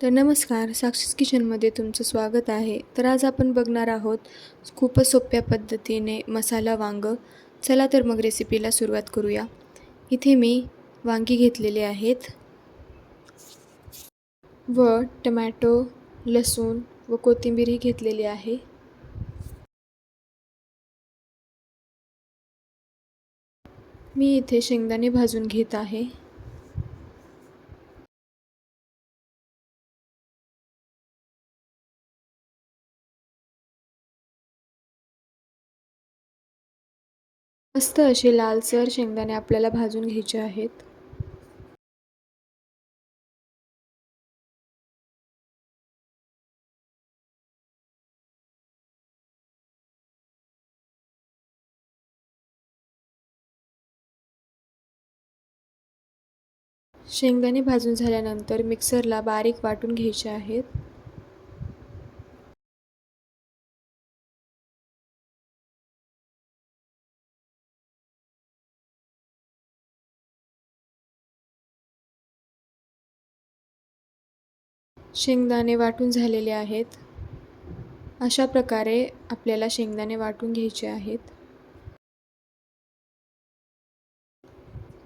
तर नमस्कार, साक्षीस किचनमध्ये तुमचं स्वागत आहे. तर आज आपण बघणार आहोत खूपच सोप्या पद्धतीने मसाला वांगं. चला तर मग रेसिपीला सुरुवात करूया. इथे मी वांगी घेतलेले आहेत व टमॅटो, लसूण व कोथिंबीरही घेतलेली आहे. मी इथे शेंगदाणे भाजून घेत आहे. मस्त असे लालसर शेंगदाणे आपल्याला भाजून घ्यायचे आहेत. शेंगदाणे भाजून झाल्यानंतर मिक्सरला बारीक वाटून घ्यायचे आहेत. शेंगदाणे वाटून झालेले आहेत. अशा प्रकारे आपल्याला शेंगदाणे वाटून घ्यायचे आहेत.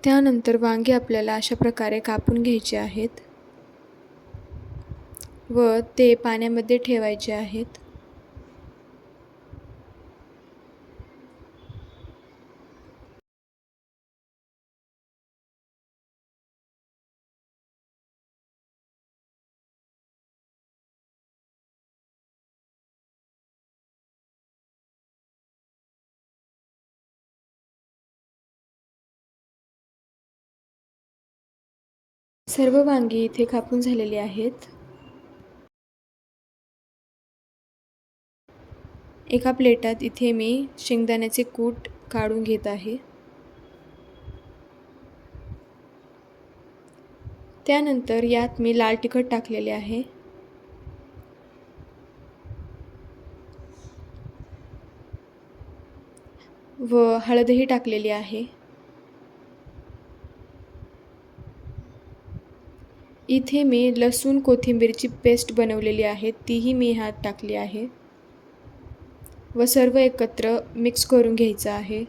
त्यानंतर वांगे आपल्याला अशा प्रकारे कापून घ्यायचे आहेत व ते पाण्यामध्ये ठेवायचे आहेत. सर्व वांगी इथे कापून झालेली आहेत. एका प्लेटात इथे मी शेंगदाण्याचे कूट काढून घेत आहे. त्यानंतर यात मी लाल तिखट टाकलेले आहे व हळदही टाकलेली आहे. इथे मी लसूण कोथिंबीरची पेस्ट बनवलेली आहे, तीही मी ह्यात टाकली आहे व सर्व एकत्र मिक्स करून घ्यायचं आहे.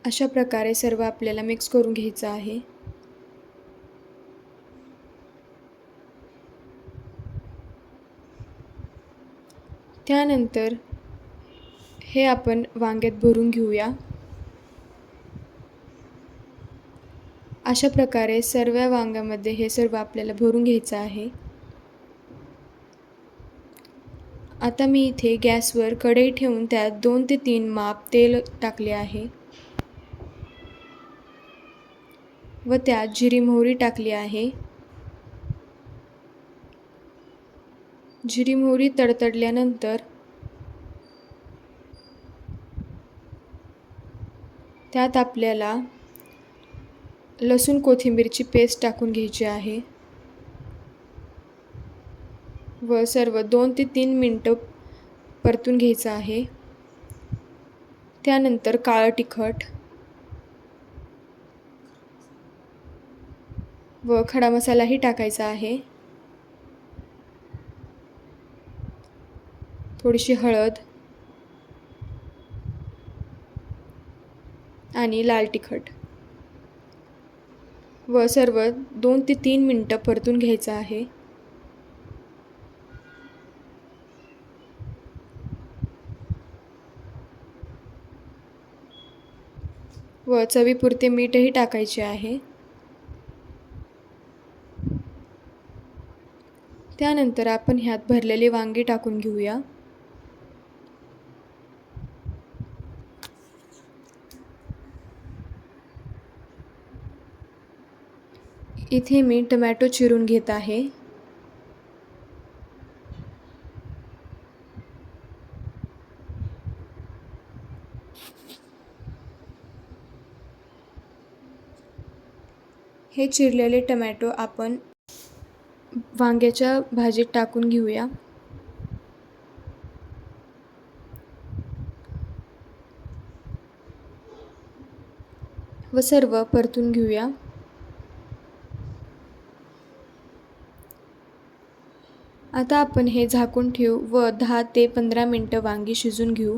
अशा प्रकारे सर्व आपल्याला मिक्स करून घ्यायचं आहे. त्यानंतर हे आपण वांग्यात भरून घेऊया. अशा प्रकारे सर्व वांग्यामध्ये हे सर्व आपल्याला भरून घ्यायचं आहे. आता मी इथे गॅसवर कढई ठेवून त्यात 2 ते 3 माप तेल टाकले आहे व त्यात जिरी मोहरी टाकली आहे. जिरी मोहरी तडतडल्यानंतर त्यात आपल्याला लसूण कोथिंबीरची पेस्ट टाकून घ्यायची आहे व सर्व 2 ते 3 मिनटं परतून घ्यायचं आहे. त्यानंतर काळं तिखट व खडा मसालाही टाकायचा आहे. थोडीशी हळद आणि लाल तिखट व सर्व 2 ते 3 मिनटं परतून घ्यायचं आहे. व चवीपुरते मीठही टाकायचे आहे. त्यानंतर आपण ह्यात भरलेली वांगी टाकून घेऊया. इथे मी टोमॅटो चिरून घेत आहे. हे चिरलेले टोमॅटो आपण वांग्याच्या भाजीत टाकून घेऊया. व सर्व परतून घेऊया. आता आपण हे झाकून ठेवू व 10 ते 15 मिनटं वांगी शिजून घेऊ.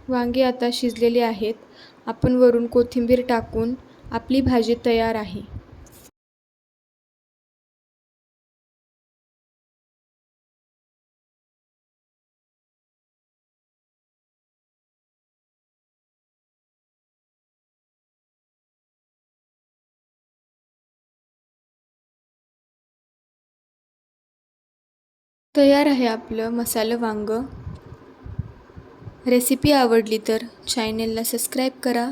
वांगी आता शिजलेली आहेत. आपण वरून कोथिंबीर टाकून आपली भाजी तयार आहे. तयार आहे आपलं मसाला वांगं. रेसिपी आवडली तर चॅनेलला सबस्क्राईब करा,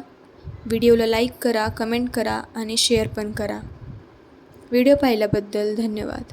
व्हिडिओला लाईक करा, कमेंट करा आणि शेअर पण करा. व्हिडिओ पाहिल्याबद्दल धन्यवाद.